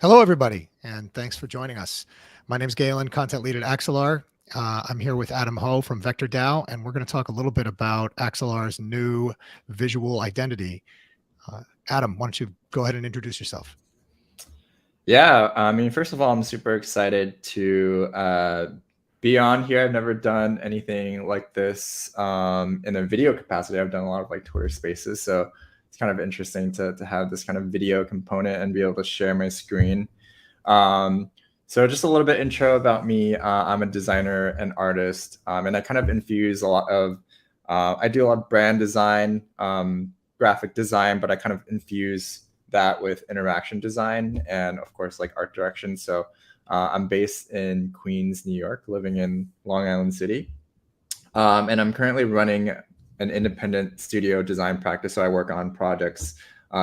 Hello, everybody, and thanks for joining us. My name is Galen, content lead at Axelar. I'm here with Adam Ho from VectorDAO, and we're going to talk a little bit about Axelar's new visual identity. Adam, why don't you go ahead and introduce yourself? Yeah, I mean, first of all, I'm super excited to be on here. I've never done anything like this in a video capacity. I've done a lot of like Twitter Spaces, so it's kind of interesting to have this kind of video component and be able to share my screen. So just a little bit intro about me. I'm a designer and artist, and I kind of infuse a lot of, I do a lot of brand design, graphic design, but I kind of infuse that with interaction design and of course like art direction. So I'm based in Queens, New York, living in Long Island City. And I'm currently running an independent studio design practice. So I work on projects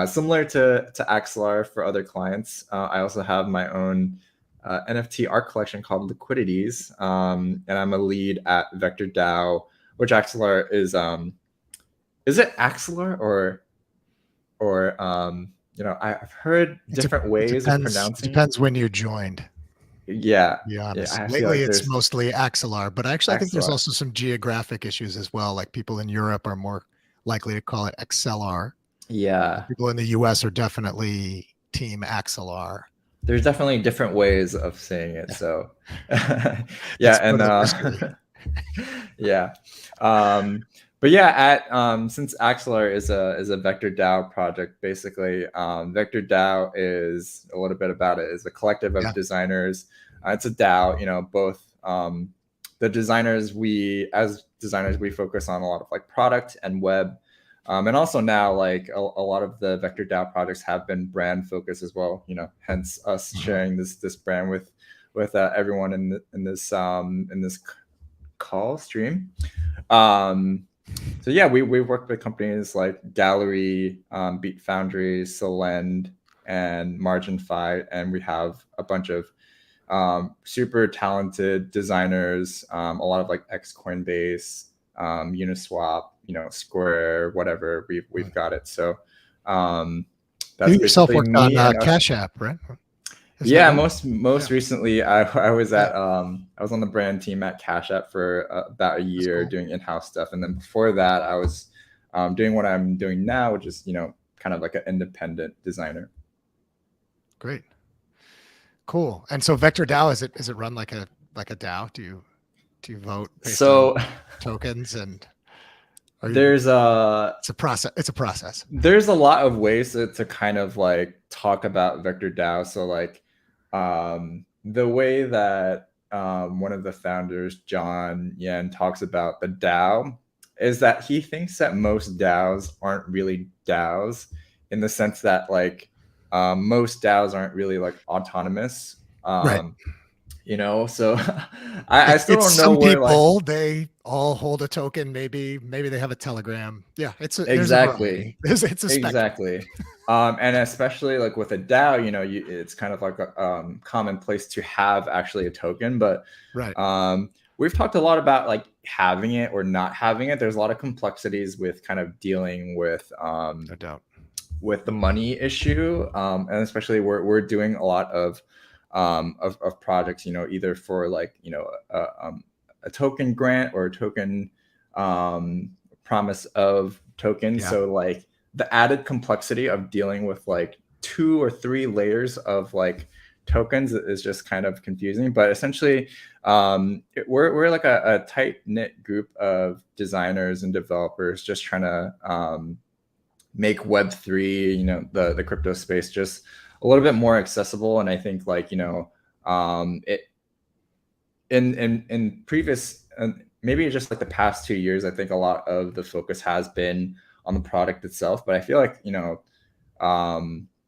similar to Axelar for other clients. I also have my own NFT art collection called Liquidities. And I'm a lead at VectorDAO, which Axelar is it Axelar or I've heard different ways of pronouncing it. Depends when you joined. Yeah. To be honest. Yeah, Lately, it's mostly Axelar, but actually, I think there's Axelar. also some geographic issues as well. Like people in Europe are more likely to call it Axelar. Yeah. People in the US are definitely team Axelar. There's definitely different ways of saying it. So, yeah. And yeah. But yeah, since Axelar is a VectorDAO project, basically, VectorDAO is a little bit about it. Is a collective of designers. It's a DAO. Both the designers as designers we focus on a lot of like product and web, and also now like a lot of the VectorDAO projects have been brand focused as well. Hence us sharing this brand with everyone in this call stream. So yeah, we worked with companies like Gallery, Beat Foundry, Solend, and MarginFi, and we have a bunch of super talented designers, a lot of like Coinbase, Uniswap, Square, whatever. We've got it. So that's you yourself worked on Cash App, right? Yeah, most recently I was at I was on the brand team at Cash App for about a year doing in-house stuff, and then before that I was doing what I'm doing now, which is kind of like an independent designer. Great, cool. And so VectorDAO, is it run like a DAO? Do you vote based on tokens and? It's a process. It's a process. There's a lot of ways to kind of like talk about VectorDAO. So like the way that one of the founders, John Yen, talks about the DAO is that he thinks that most DAOs aren't really DAOs, in the sense that like most DAOs aren't really like autonomous. Right. So I still don't know some where people they all hold a token. Maybe they have a Telegram. Yeah, exactly. It's a spectrum. Exactly. And especially like with a DAO, it's kind of like a commonplace to have actually a token. But we've talked a lot about like having it or not having it. There's a lot of complexities with kind of dealing with no doubt with the money issue, and especially we're doing a lot of projects, either for like a token grant or a token promise of tokens. So like the added complexity of dealing with like 2 or 3 layers of like tokens is just kind of confusing. But essentially we're like a tight knit group of designers and developers just trying to make Web3, the crypto space, just a little bit more accessible. And I think like, it in previous, maybe just like the past 2 years, I think a lot of the focus has been on the product itself. But I feel like,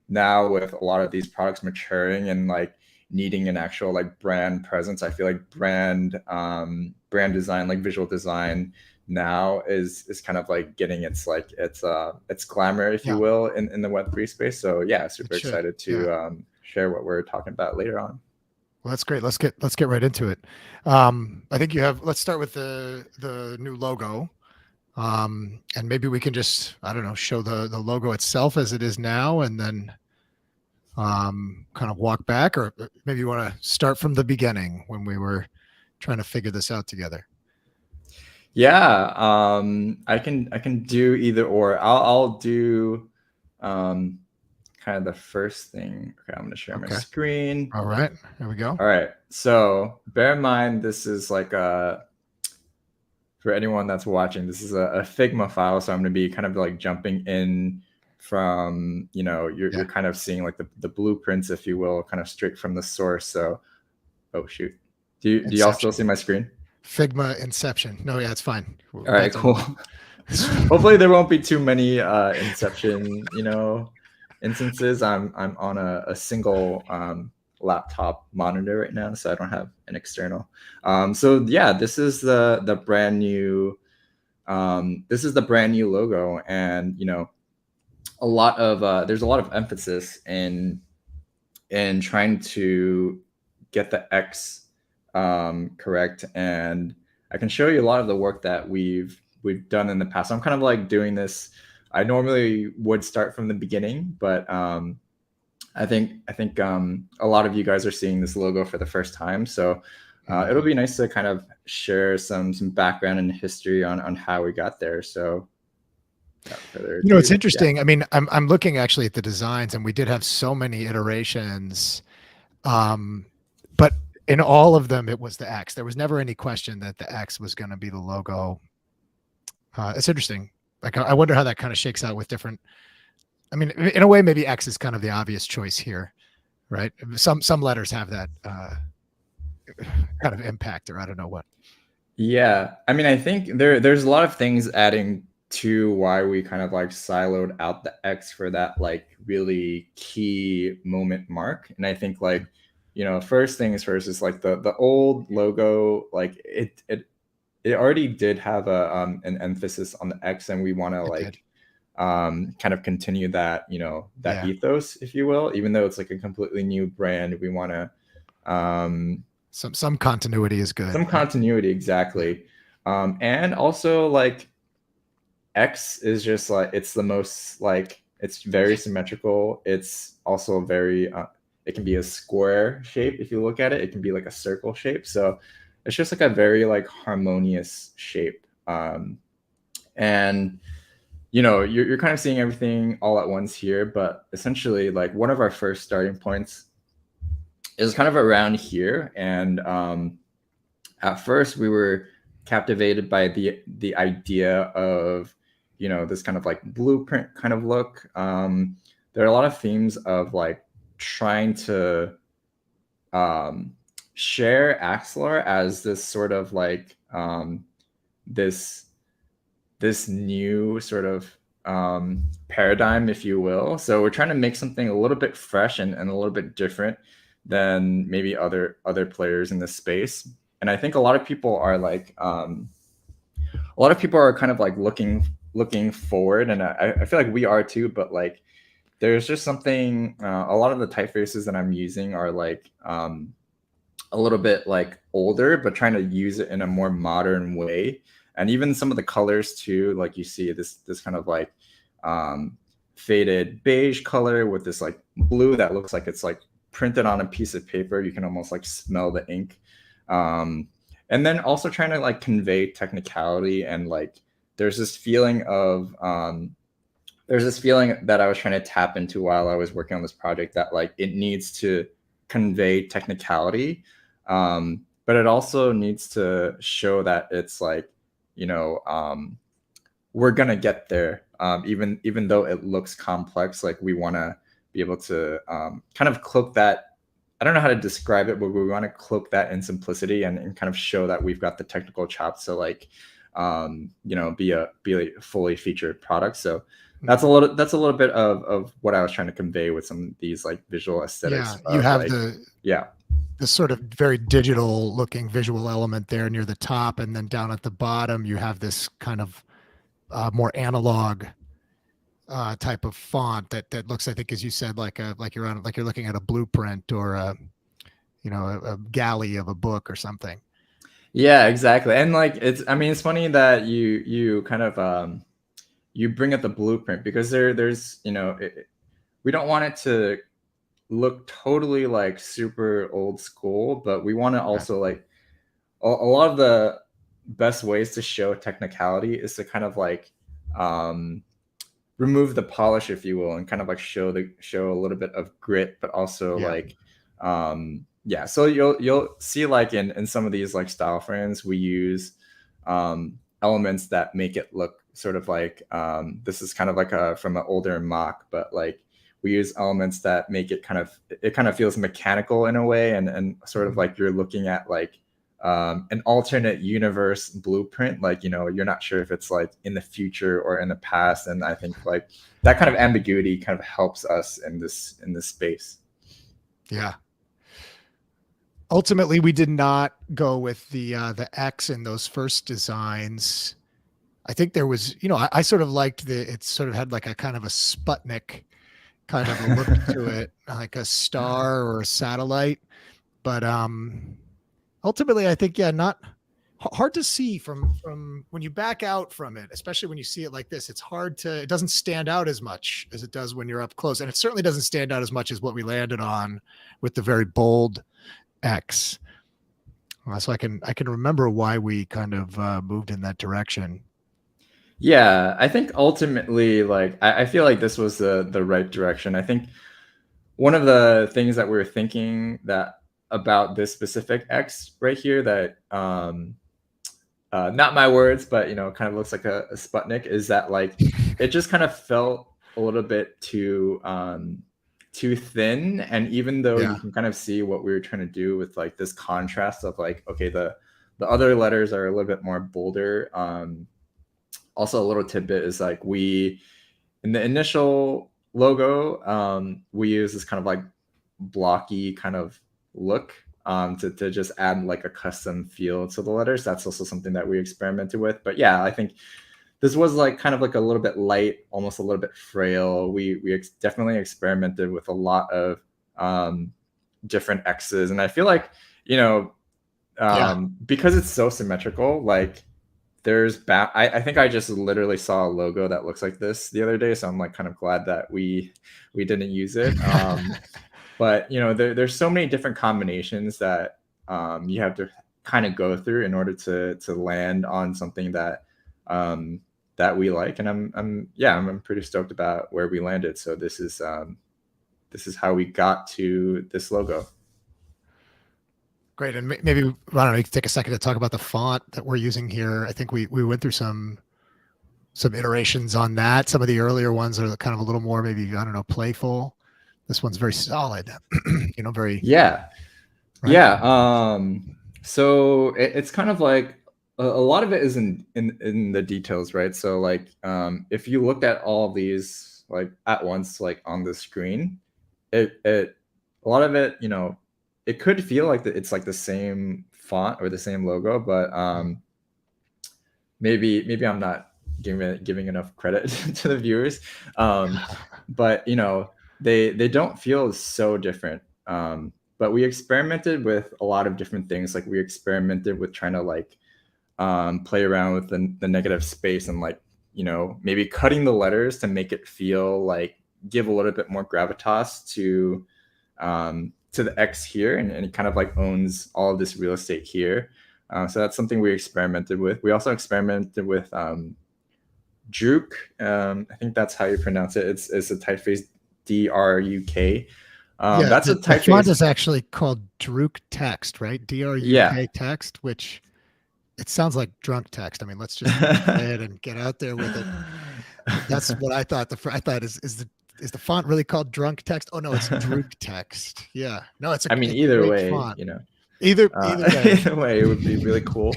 now with a lot of these products maturing and like needing an actual like brand presence, I feel like brand design, like visual design now is kind of like getting its glamour, if you will, in the Web3 space. So yeah, super excited to share what we're talking about later on. Well, that's great. Let's get right into it. I think let's start with the new logo. And maybe we can just, I don't know, show the logo itself as it is now, and then kind of walk back, or maybe you want to start from the beginning when we were trying to figure this out together? Yeah, I can do either or. I'll do kind of the first thing. Okay, I'm gonna share my Okay. screen. All right. Here we go. All right. So bear in mind, this is like for anyone that's watching, this is a Figma file. So I'm gonna be kind of like jumping in from, you're kind of seeing like the blueprints, if you will, kind of straight from the source. So, oh shoot. Do y'all still see my screen? Figma Inception. No, yeah, it's fine. All right, cool. Hopefully there won't be too many Inception, instances. I'm on a single laptop monitor right now, so I don't have an external. So yeah, this is the brand new logo, and a lot of there's a lot of emphasis in trying to get the X correct, and I can show you a lot of the work that we've done in the past. I'm kind of like doing this. I normally would start from the beginning, but I think a lot of you guys are seeing this logo for the first time, so it'll be nice to kind of share some background and history on how we got there. So, it's interesting. Yeah. I mean, I'm looking actually at the designs, and we did have so many iterations, but in all of them, it was the X. There was never any question that the X was going to be the logo. It's interesting. Like, I wonder how that kind of shakes out with different. I mean, in a way, maybe X is kind of the obvious choice here, right? Some letters have that kind of impact, or I don't know what. Yeah, I mean, I think there's a lot of things adding to why we kind of like siloed out the X for that like really key moment mark. And I think like, first things first is like the old logo, like it already did have an emphasis on the X, and we want to like kind of continue that, that ethos, if you will, even though it's like a completely new brand. We want to some continuity is good. Some continuity, exactly. And also like X is just like, it's the most like, it's very symmetrical. It's also very it can be a square shape. If you look at it, it can be like a circle shape. So it's just like a very like harmonious shape. And you're kind of seeing everything all at once here, but essentially like one of our first starting points is kind of around here. And at first we were captivated by the idea of, this kind of like blueprint kind of look. There are a lot of themes of like trying to share Axelar as this sort of like this new sort of paradigm, if you will. So we're trying to make something a little bit fresh and a little bit different than maybe other players in this space. And I think a lot of people are like kind of like looking forward, and I feel like we are too, but like there's just something, a lot of the typefaces that I'm using are like a little bit like older, but trying to use it in a more modern way. And even some of the colors too, like you see this kind of like faded beige color with this like blue that looks like it's like printed on a piece of paper. You can almost like smell the ink. And then also trying to like convey technicality, and like there's this feeling that I was trying to tap into while I was working on this project, that like it needs to convey technicality, but it also needs to show that it's like, we're gonna get there, even though it looks complex. Like we want to be able to kind of cloak that. I don't know how to describe it, but we want to cloak that in simplicity and kind of show that we've got the technical chops to like be a fully featured product. So that's a little bit of what I was trying to convey with some of these like visual aesthetics. Yeah, you have like, the sort of very digital looking visual element there near the top, and then down at the bottom you have this kind of more analog type of font that looks, I think, as you said, like you're looking at a blueprint or a galley of a book or something. Yeah, exactly. And like it's funny that you kind of you bring up the blueprint, because there's we don't want it to look totally like super old school, but we want to also like a lot of the best ways to show technicality is to kind of like remove the polish, if you will, and kind of like show a little bit of grit, but also like yeah. So you'll see like in some of these like style frames, we use elements that make it look sort of like this is kind of like a from an older mock, but like we use elements that make it kind of feels mechanical in a way, and sort of like you're looking at like an alternate universe blueprint, like, you know, you're not sure if it's like in the future or in the past. And I think like that kind of ambiguity kind of helps us in this space. Yeah. Ultimately, we did not go with the X in those first designs. I think there was, you know, I sort of liked it sort of had like a kind of a Sputnik kind of a look to it, like a star or a satellite. But ultimately, I think, yeah, not hard to see from when you back out from it, especially when you see it like this. It's hard to, it doesn't stand out as much as it does when you're up close. And it certainly doesn't stand out as much as what we landed on with the very bold X. So I can remember why we kind of moved in that direction. Yeah, I think ultimately, like, I feel like this was the right direction. I think one of the things that we were thinking that about this specific X right here that not my words, but, you know, kind of looks like a Sputnik, is that like it just kind of felt a little bit too thin. And even though you can kind of see what we were trying to do with like this contrast of like, okay, the other letters are a little bit more bolder. Also a little tidbit is like we, in the initial logo, we use this kind of like blocky kind of look to just add like a custom feel to the letters. That's also something that we experimented with. But yeah, I think this was like kind of like a little bit light, almost a little bit frail. We definitely experimented with a lot of different X's. And I feel like, you know, because it's so symmetrical, like there's I think I just literally saw a logo that looks like this the other day. So I'm like kind of glad that we didn't use it. But, you know, there's so many different combinations that you have to kind of go through in order to land on something that that we like. And I'm pretty stoked about where we landed. So this is how we got to this logo. Great. And maybe, I don't know, you can take a second to talk about the font that we're using here. I think we went through some iterations on that. Some of the earlier ones are kind of a little more, maybe, I don't know, playful. This one's very solid, you know, very. Yeah. Right? Yeah. So it's kind of like a lot of it is in the details, right? So like, if you look at all of these like at once, like on the screen, it a lot of it, you know, it could feel like it's like the same font or the same logo, but maybe I'm not giving enough credit to the viewers. But, you know, they don't feel so different. But we experimented with a lot of different things. Like we experimented with trying to like play around with the negative space and like, you know, maybe cutting the letters to make it feel like give a little bit more gravitas to the X here, and it kind of like owns all of this real estate here. So that's something we experimented with. We also experimented with Druk. I think that's how you pronounce it. It's a typeface DRUK. That's a typeface. The font is actually called Druk text, right? DRUK text, which it sounds like drunk text. I mean, let's just say it and get out there with it. That's what I thought. I thought is the font really called drunk text? Oh no, it's Druk text. Yeah, no, it's a. I mean, either way, font. You know, either way. Either way, it would be really cool.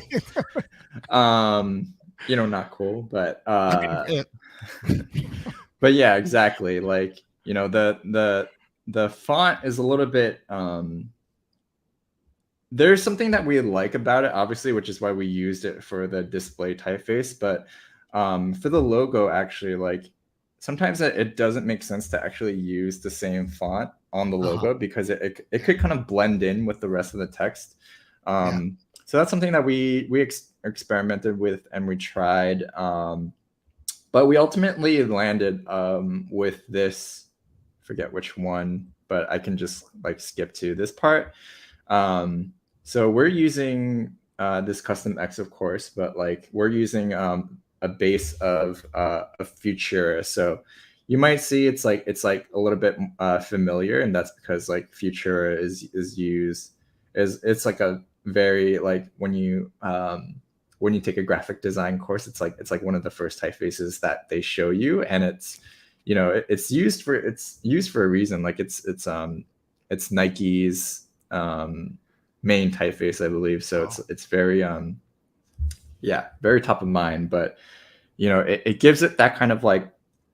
You know, not cool, but but yeah, exactly. Like, you know, the font is a little bit there's something that we like about it, obviously, which is why we used it for the display typeface. But for the logo, actually, like sometimes it doesn't make sense to actually use the same font on the logo because it could kind of blend in with the rest of the text. So that's something that we experimented with and we tried. But we ultimately landed with this, forget which one. but I can just like skip to this part. So we're using this custom X, of course, but like we're using a base of a Futura. So you might see it's like a little bit familiar, and that's because like Futura is used is it's like a very like when you take a graphic design course, it's like one of the first typefaces that they show you, and it's it's used for a reason. Like it's Nike's main typeface, I believe. So it's very very top of mind. But it gives it that kind of like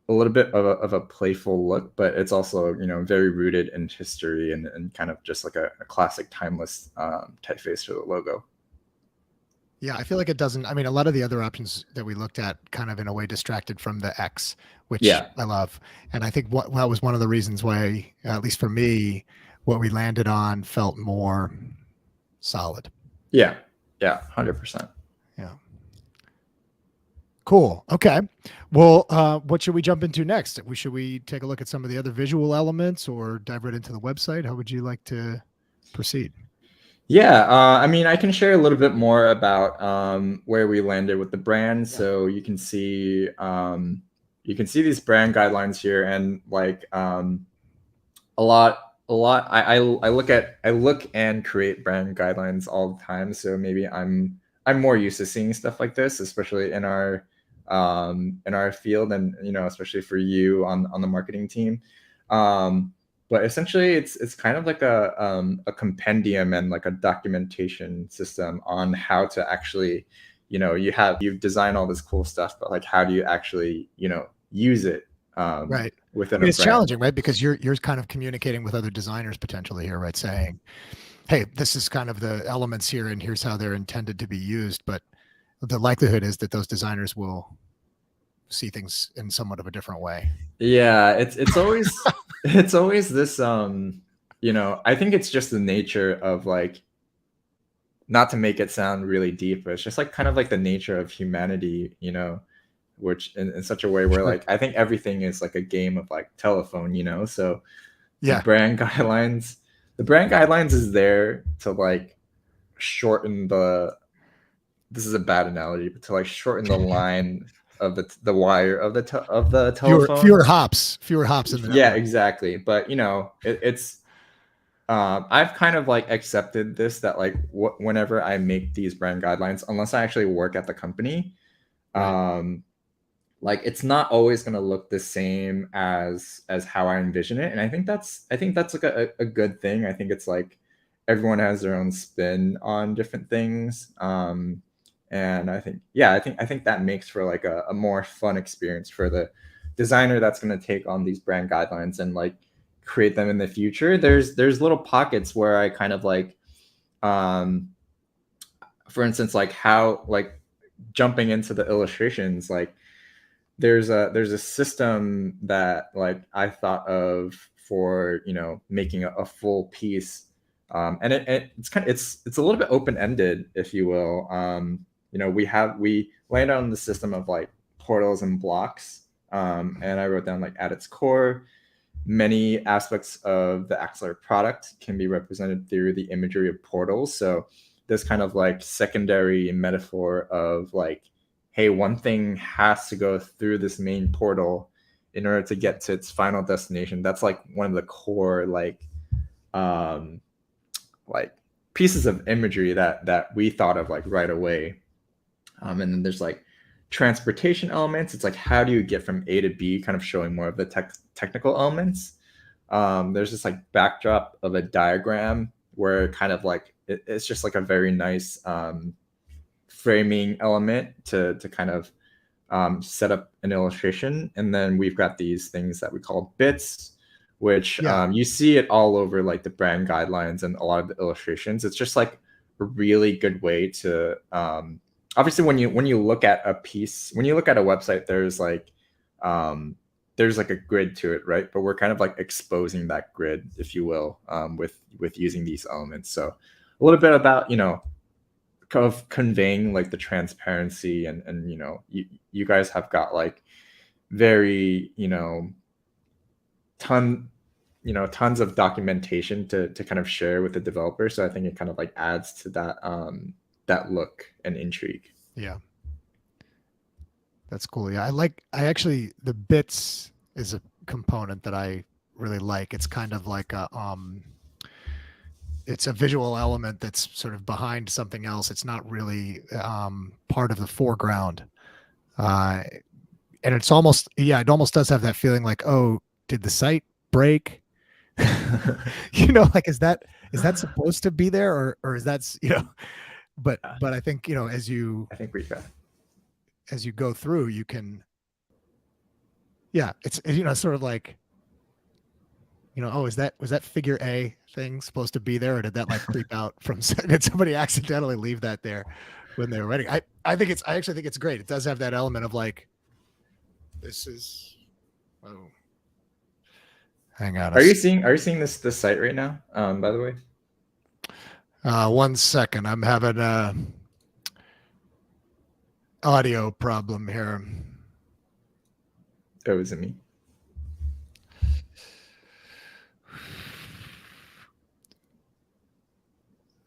a little bit of a playful look, but it's also very rooted in history and kind of just like a classic timeless typeface for the logo. Yeah, I feel like it doesn't. I mean, a lot of the other options that we looked at kind of in a way distracted from the X, which I love. And I think that was one of the reasons why, at least for me, what we landed on felt more solid. Yeah. 100%. Yeah. Cool. Okay. Well, what should we jump into next? Should we take a look at some of the other visual elements or dive right into the website? How would you like to proceed? Yeah, I mean, I can share a little bit more about where we landed with the brand. Yeah. So you can see these brand guidelines here, and like a lot. I look and create brand guidelines all the time. So maybe I'm more used to seeing stuff like this, especially in our field, and especially for you on the marketing team. But essentially, it's kind of like a compendium and like a documentation system on how to actually, you've designed all this cool stuff, but like how do you actually, use it right within it's challenging, right? Because you're kind of communicating with other designers potentially here, right? Saying, hey, this is kind of the elements here, and here's how they're intended to be used. But the likelihood is that those designers will see things in somewhat of a different way. Yeah, it's always it's always this I think it's just the nature of like, not to make it sound really deep, but it's just like kind of like the nature of humanity, which in such a way where like I think everything is like a game of like telephone, so the brand guidelines is there to like shorten this is a bad analogy, but to like shorten the line of the wire of the telephone. Fewer hops in the network. Yeah, exactly. But it's I've kind of like accepted this, that like whenever I make these brand guidelines, unless I actually work at the company, like it's not always going to look the same as how I envision it. And I think that's like a good thing. I think it's like everyone has their own spin on different things. And I think that makes for like a more fun experience for the designer that's going to take on these brand guidelines and like create them in the future. There's little pockets where I kind of like, for instance, like how, like jumping into the illustrations, like there's a system that like I thought of for making a full piece, and it's a little bit open-ended, if you will. We landed on the system of like portals and blocks, and I wrote down like at its core, many aspects of the Axelar product can be represented through the imagery of portals. So this kind of like secondary metaphor of like, hey, one thing has to go through this main portal in order to get to its final destination. That's like one of the core like pieces of imagery that we thought of like right away. And then there's like transportation elements. It's like, how do you get from A to B, kind of showing more of the technical elements. There's this like backdrop of a diagram where kind of like it's just like a very nice framing element to kind of set up an illustration. And then we've got these things that we call bits, which you see it all over like the brand guidelines and a lot of the illustrations. It's just like a really good way to obviously when you look at a piece, when you look at a website, there's like a grid to it, right? But we're kind of like exposing that grid, if you will, with using these elements. So a little bit about kind of conveying like the transparency, and you guys have got like very tons of documentation to kind of share with the developer. So I think it kind of like adds to that look and intrigue. Yeah. That's cool. Yeah. I actually, the bits is a component that I really like. It's kind of like it's a visual element that's sort of behind something else. It's not really part of the foreground. Uh, and it's almost, yeah, it almost does have that feeling like, oh, did the site break? Like, is that supposed to be there, or is that, but I think, I think we got. as you go through, you can, yeah, it's, sort of like, oh, was that figure A thing supposed to be there, or did that like creep out from, did somebody accidentally leave that there when they were writing? I actually think it's great. It does have that element of like, this is, oh, hang on. Are you seeing this site right now? By the way. 1 second. I'm having a audio problem here. Oh, is it me?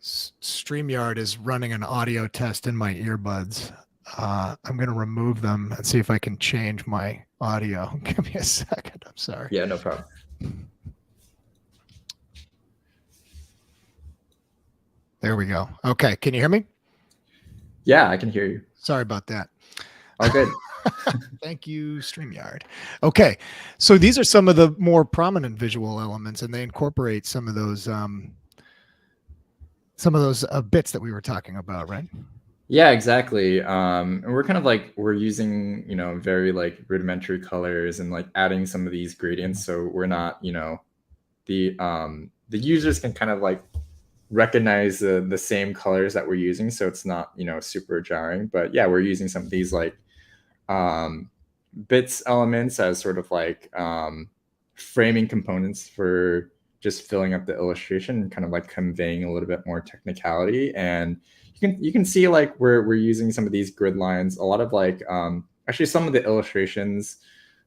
StreamYard is running an audio test in my earbuds. I'm going to remove them and see if I can change my audio. Give me a second. I'm sorry. Yeah, no problem. There we go. Okay. Can you hear me? Yeah, I can hear you. Sorry about that. All good. Thank you, StreamYard. Okay. So these are some of the more prominent visual elements, and they incorporate some of those bits that we were talking about, right? Yeah, exactly. And we're kind of like, we're using, very like rudimentary colors and like adding some of these gradients. So we're not, the users can kind of like recognize the same colors that we're using. So it's not, super jarring, but yeah, we're using some of these like bits elements as sort of like framing components for just filling up the illustration and kind of like conveying a little bit more technicality. And you can see like we're using some of these grid lines, a lot of like actually some of the illustrations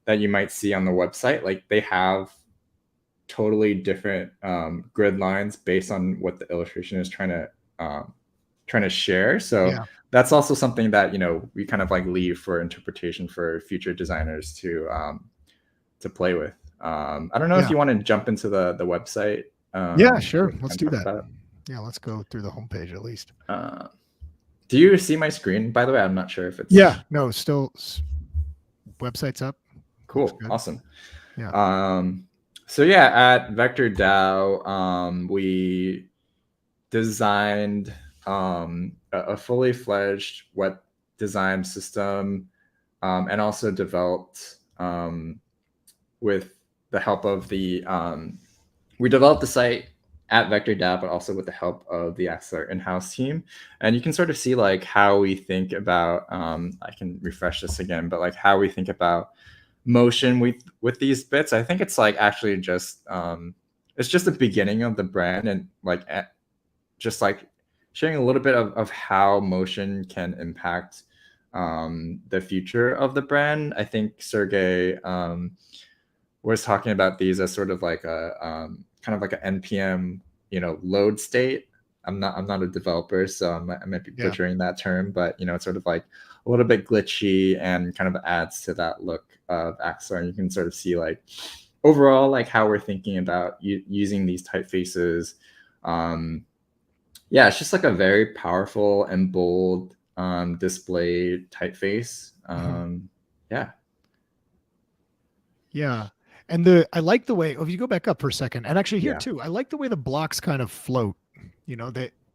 that you might see on the website, like they have totally different grid lines based on what the illustration is trying to share. So Yeah. that's also something that we kind of like leave for interpretation for future designers to play with. I don't know if you want to jump into the website. Yeah, sure. Let's do that. About. Yeah, let's go through the homepage at least. Do you see my screen? By the way, I'm not sure if it's. Yeah, no, still website's up. Cool, awesome. Yeah. So yeah, at VectorDAO, we designed a fully fledged web design system, and also developed with the help of the we developed the site at VectorDAO, but also with the help of the Axelar in-house team. And you can sort of see like how we think about I can refresh this again, but like how we think about motion with these bits. I think it's like actually just it's just the beginning of the brand, and like just like sharing a little bit of how motion can impact the future of the brand. I think Sergey was talking about these as sort of like a kind of like an NPM load state. I'm not a developer, so I might be butchering that term, but it's sort of like a little bit glitchy and kind of adds to that look of Axelar. And you can sort of see like overall like how we're thinking about using these typefaces. Yeah, it's just like a very powerful and bold display typeface. Yeah. Yeah. And I like the way, if you go back up for a second, and actually here too, I like the way the blocks kind of float.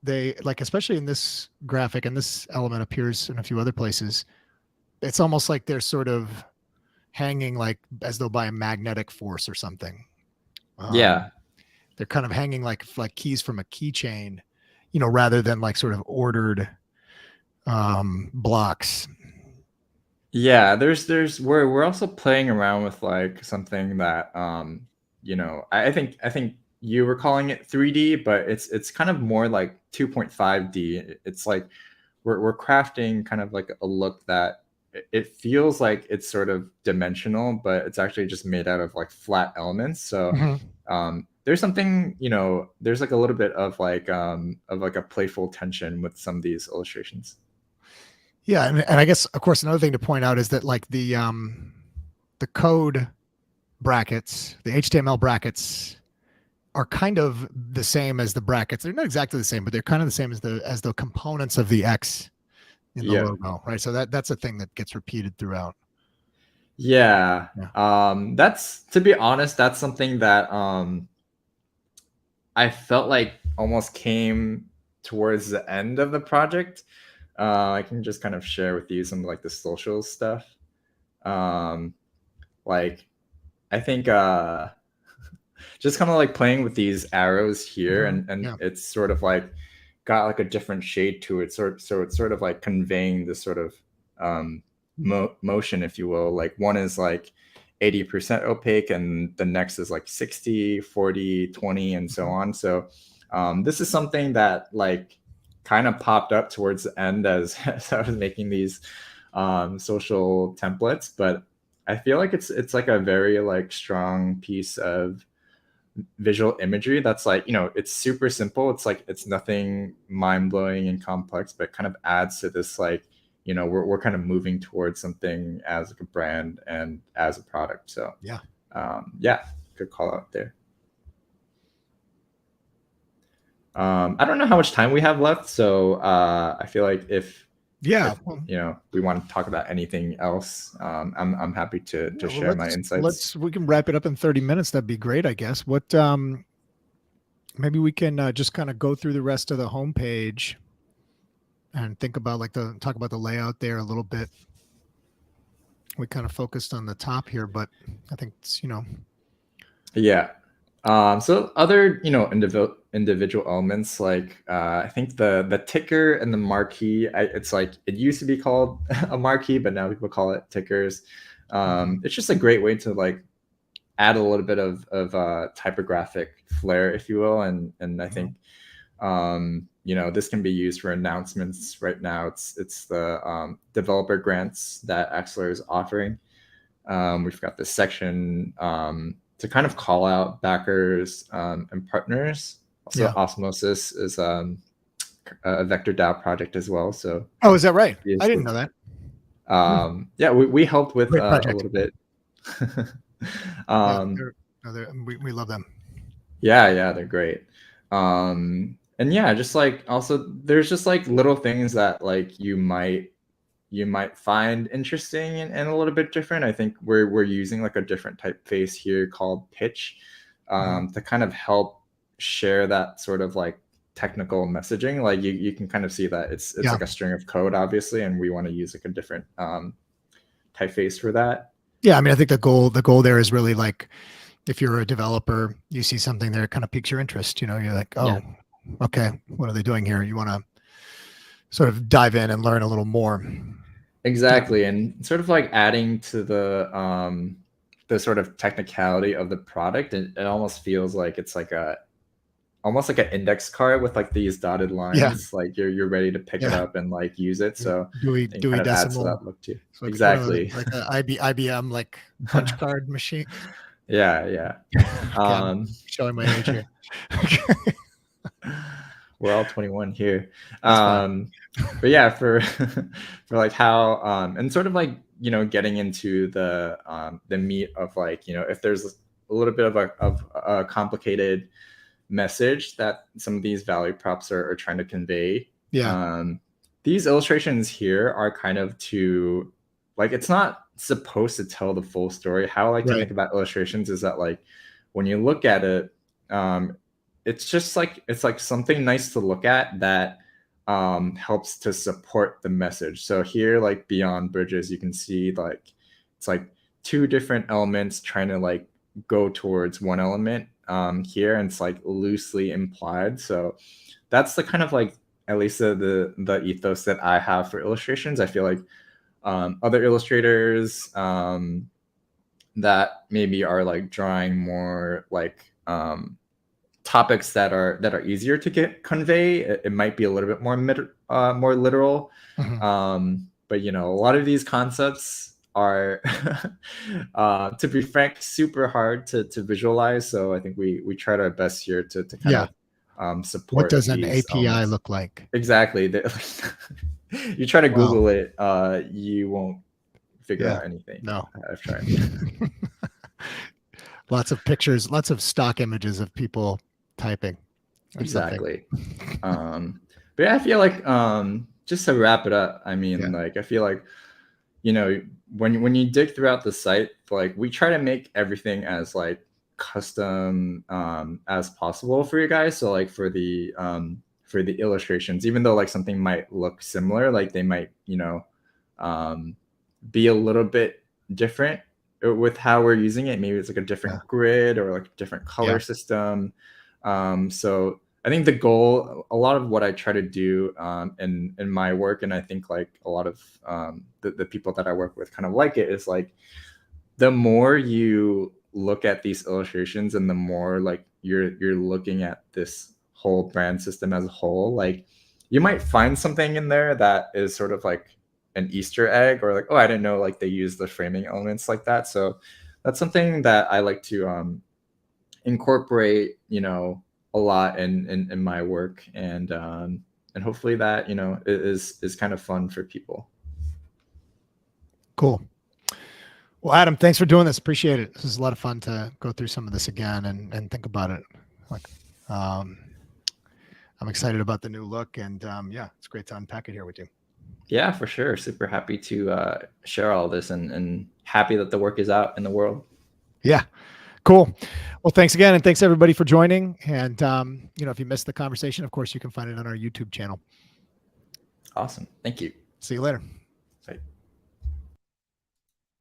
They like, especially in this graphic, and this element appears in a few other places. It's almost like they're sort of hanging like as though by a magnetic force or something. Yeah. They're kind of hanging like keys from a keychain, rather than like sort of ordered blocks. Yeah, we're also playing around with like something that I think you were calling it 3D, but it's kind of more like 2.5D. It's like we're crafting kind of like a look that it feels like it's sort of dimensional, but it's actually just made out of like flat elements. So there's something, there's like a little bit of like a playful tension with some of these illustrations. Yeah, and I guess of course another thing to point out is that like the code brackets, the HTML brackets are kind of the same as the brackets. They're not exactly the same, but they're kind of the same as the components of the X in the logo, right? So that's a thing that gets repeated throughout. Yeah. That's, to be honest, that's something that I felt like almost came towards the end of the project. I can just kind of share with you some like the social stuff. Like I think just kind of like playing with these arrows here, and it's sort of like got like a different shade to it. So it's sort of like conveying this sort of motion, if you will. Like one is like 80% opaque, and the next is like 60, 40, 20, and so on. So this is something that like kind of popped up towards the end as I was making these social templates, but I feel like it's like a very like strong piece of visual imagery that's like, it's super simple. It's like it's nothing mind-blowing and complex, but kind of adds to this like, we're kind of moving towards something as like a brand and as a product. So yeah, good call out there. I don't know how much time we have left, so I feel like if we want to talk about anything else, I'm happy to share my insights. We can wrap it up in 30 minutes. That'd be great, I guess. What maybe we can just kind of go through the rest of the homepage and think about talk about the layout there a little bit. We kind of focused on the top here, but I think it's, yeah. So other, individual elements, like I think the ticker and the marquee, it's like it used to be called a marquee, but now people call it tickers. It's just a great way to like add a little bit of typographic flair, if you will, and I think this can be used for announcements. Right now, it's the developer grants that Axelar is offering. We've got this section to kind of call out backers and partners. Also, Osmosis is a VectorDAO project as well. So, is that right? I didn't know that. We helped with a little bit. We love them. Yeah, they're great. And just like also there's just like little things that like you might find interesting and a little bit different. I think we're using like a different typeface here called Pitch to kind of help share that sort of like technical messaging. Like you can kind of see that it's like a string of code, obviously, and we want to use like a different typeface for that. Yeah, I mean, I think the goal there is really like if you're a developer, you see something there, it kind of piques your interest. You're like, okay, what are they doing here? You want to sort of dive in and learn a little more. Exactly, and sort of like adding to the sort of technicality of the product, and it almost feels like it's like almost like an index card with like these dotted lines. Like you're ready to pick it up and like use it. So Dewey Decimal that look too. So exactly, like an IBM like punch card machine. Yeah. Okay, showing my age here. We're all 21 here. But yeah, for like how and sort of like getting into the meat of like if there's a little bit of a complicated message that some of these value props are trying to convey. These illustrations here are kind of to like, it's not supposed to tell the full story. How I like to think about illustrations is that like when you look at it, it's just like it's like something nice to look at that helps to support the message. So here, like beyond bridges, you can see like it's like two different elements trying to like go towards one element here, and it's like loosely implied. So that's the kind of like at least the ethos that I have for illustrations. I feel like other illustrators that maybe are like drawing more like topics that are easier to convey, it might be a little bit more more literal. But but you know, a lot of these concepts are, to be frank, super hard to visualize. So I think we tried our best here to kind Yeah. of support What does an these API elements. look like? Exactly. You try to Well, Google it, you won't figure yeah, out anything. no. I've tried. Lots of pictures, lots of stock images of people typing. Exactly. But yeah, I feel like just to wrap it up, I mean, Yeah. like I feel like, you know, when you dig throughout the site, like we try to make everything as like custom as possible for you guys. So like for the illustrations, even though like something might look similar, like they might, you know, be a little bit different with how we're using it. Maybe it's like a different grid or like a different color system. So I think the goal, a lot of what I try to do in my work, and I think like a lot of the people that I work with kind of like it, is like the more you look at these illustrations and the more like you're looking at this whole brand system as a whole, like you might find something in there that is sort of like an Easter egg, or like, oh, I didn't know like they use the framing elements like that. So that's something that I like to incorporate, you know, a lot in my work, and hopefully that, you know, is kind of fun for people. Cool. Well, Adam, thanks for doing this. Appreciate it. This is a lot of fun to go through some of this again and think about it. Like, I'm excited about the new look, and yeah, it's great to unpack it here with you. Yeah, for sure. Super happy to share all this, and happy that the work is out in the world. Yeah. Cool. Well, thanks again. And thanks everybody for joining. And, you know, if you missed the conversation, of course, you can find it on our YouTube channel. Awesome. Thank you. See you later.